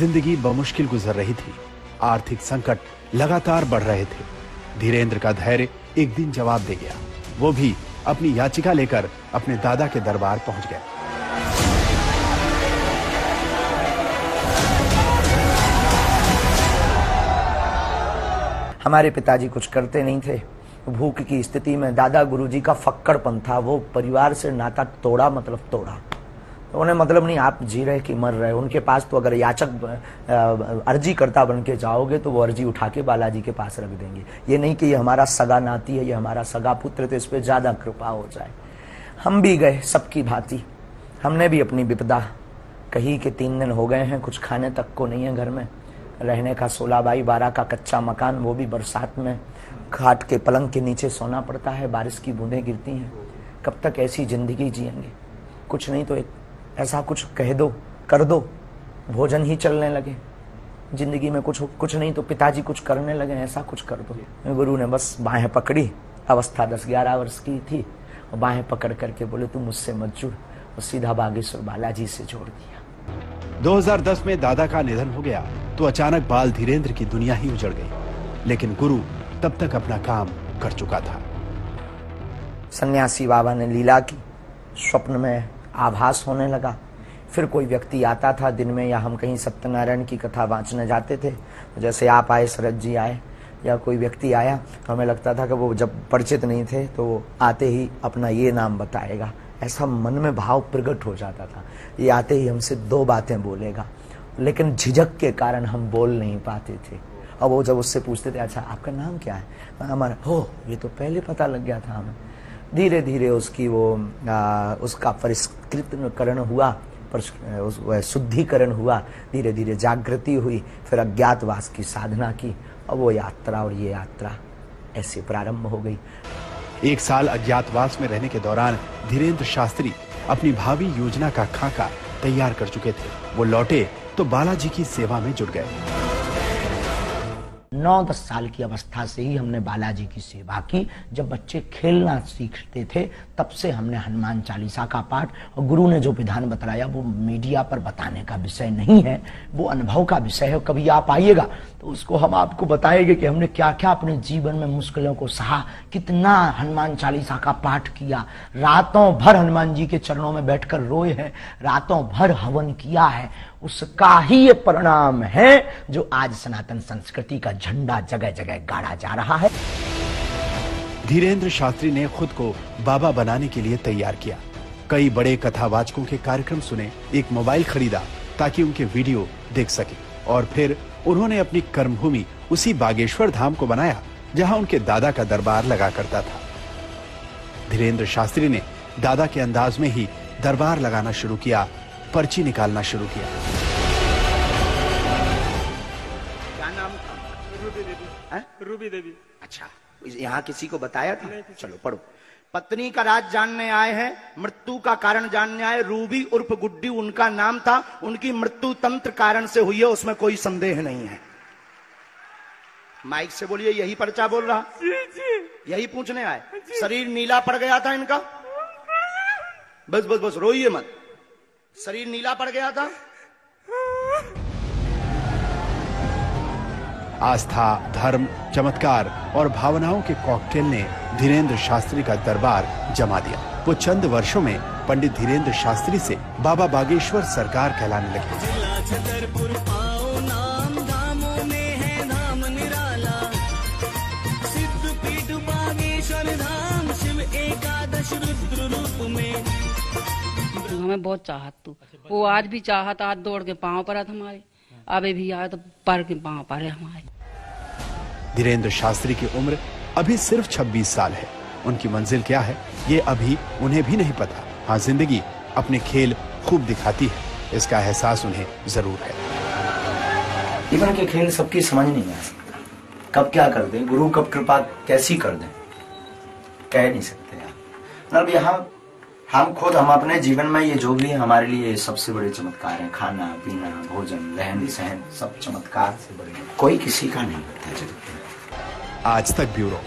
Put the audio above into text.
जिंदगी बमुश्किल गुजर रही थी। आर्थिक संकट लगातार बढ़ रहे थे। धीरेंद्र का धैर्य एक दिन जवाब दे गया। वो भी अपनी याचिका लेकर अपने दादा के दरबार पहुंच गए। हमारे पिताजी कुछ करते नहीं थे। भूख की स्थिति में दादा गुरुजी का फक्कड़पन था। वो परिवार से नाता तोड़ा, मतलब तोड़ा। तो उन्हें मतलब नहीं आप जी रहे कि मर रहे। उनके पास तो अगर याचक अर्जी करता बन के जाओगे तो वो अर्जी उठा के बालाजी के पास रख देंगे। ये नहीं कि ये हमारा सगा नाती है, ये हमारा सगा पुत्र, तो इस पर ज्यादा कृपा हो जाए। हम भी गए सबकी भांति। हमने भी अपनी विपदा कही कि 3 दिन हो गए हैं, कुछ खाने तक को नहीं है घर में। रहने का 16x12 का कच्चा मकान, वो भी बरसात में खाट के पलंग के नीचे सोना पड़ता है। बारिश की बूंदें गिरती हैं। कब तक ऐसी जिंदगी जिएंगे? कुछ नहीं तो एक ऐसा कुछ कह दो, कर दो, भोजन ही चलने लगे। जिंदगी में कुछ नहीं तो पिताजी कुछ करने लगे, ऐसा कुछ कर दो। गुरु ने बस बाहें पकड़ी। अवस्था 10-11 वर्ष की थी। और बाहें पकड़ करके बोले तू मुझसे मत जुड़। और सीधा बागेश्वर बालाजी से जोड़ दिया। 2010 में दादा का निधन हो गया तो अचानक बाल धीरेंद्र की दुनिया ही उजड़ गई। लेकिन गुरु तब तक अपना काम कर चुका था। सन्यासी बाबा ने लीला की। स्वप्न में आभास होने लगा। फिर कोई व्यक्ति आता था दिन में, या हम कहीं सत्यनारायण की कथा वांचने जाते थे, जैसे आप आए, शरद जी आए, या कोई व्यक्ति आया, तो हमें लगता था कि वो जब परिचित नहीं थे तो वो आते ही अपना ये नाम बताएगा। ऐसा मन में भाव प्रकट हो जाता था। ये आते ही हमसे 2 बातें बोलेगा, लेकिन झिझक के कारण हम बोल नहीं पाते थे। और वो जब उससे पूछते थे अच्छा आपका नाम क्या है, हमारा हो ये तो पहले पता लग गया था हमें। धीरे धीरे उसकी उसका परिष्कृतकरण हुआ, शुद्धिकरण हुआ। धीरे धीरे जागृति हुई। फिर अज्ञातवास की साधना की और वो यात्रा और ये यात्रा ऐसे प्रारंभ हो गई। 1 साल अज्ञातवास में रहने के दौरान धीरेंद्र शास्त्री अपनी भावी योजना का खाका तैयार कर चुके थे। वो लौटे तो बालाजी की सेवा में जुट गए। 9-10 साल की अवस्था से ही हमने बालाजी की सेवा की। जब बच्चे खेलना सीखते थे तब से हमने हनुमान चालीसा का पाठ, और गुरु ने जो विधान बताया वो मीडिया पर बताने का विषय नहीं है, वो अनुभव का विषय है। कभी आप आइएगा तो उसको हम आपको बताएंगे कि हमने क्या क्या अपने जीवन में मुश्किलों को सहा, कितना हनुमान चालीसा का पाठ किया, रातों भर हनुमान जी के चरणों में बैठकर रोए हैं, रातों भर हवन किया है। उसका ही ये परिणाम है जो आज सनातन संस्कृति का झंडा जगह जगह गाड़ा जा रहा है। धीरेंद्र शास्त्री ने खुद को बाबा बनाने के लिए तैयार किया। कई बड़े कथावाचकों के कार्यक्रम सुने, एक मोबाइल खरीदा ताकि उनके वीडियो देख सके, और फिर उन्होंने अपनी कर्मभूमि उसी बागेश्वर धाम को बनाया जहां उनके दादा का दरबार लगा करता था। धीरेंद्र शास्त्री ने दादा के अंदाज में ही दरबार लगाना शुरू किया, पर्ची निकालना शुरू किया। क्या नाम था? रूबी देवी। रूबी देवी। अच्छा, यहाँ किसी को बताया था? चलो पढ़ो। पत्नी का राज जानने आए हैं, मृत्यु का कारण जानने आए। रूबी उर्फ गुड्डी उनका नाम था। उनकी मृत्यु तंत्र कारण से हुई है, उसमें कोई संदेह नहीं है। माइक से बोलिए, यही पर्चा बोल रहा? जी जी। यही पूछने आए? शरीर नीला पड़ गया था इनका? बस बस बस, रोइए मत। शरीर नीला पड़ गया था। आस्था, धर्म, चमत्कार और भावनाओं के कॉकटेल ने धीरेंद्र शास्त्री का दरबार जमा दिया। वो चंद वर्षों में पंडित धीरेंद्र शास्त्री से बाबा बागेश्वर सरकार कहलाने लगे। हमें बहुत चाहत तू, वो आज भी चाहत, आज दौड़ के पांव पर हमारे, अभी भी आए तो पर के पांव पर है हमारे। धीरेंद्र शास्त्री की उम्र अभी सिर्फ 26 साल है। उनकी मंजिल क्या है ये अभी उन्हें भी नहीं पता। हाँ, जिंदगी अपने खेल खूब दिखाती है, इसका एहसास उन्हें जरूर है। जीवन के खेल सबकी समझ नहीं आ सकता। कब क्या कर दे गुरु, कब कृपा कैसी कर दे, कह नहीं सकते यार। मतलब यहाँ हम अपने जीवन में ये जो भी है हमारे लिए सबसे बड़े चमत्कार है। खाना पीना, भोजन, रहन सहन, सब चमत्कार से बड़े, कोई किसी का नहीं करता जगत में। आज तक ब्यूरो।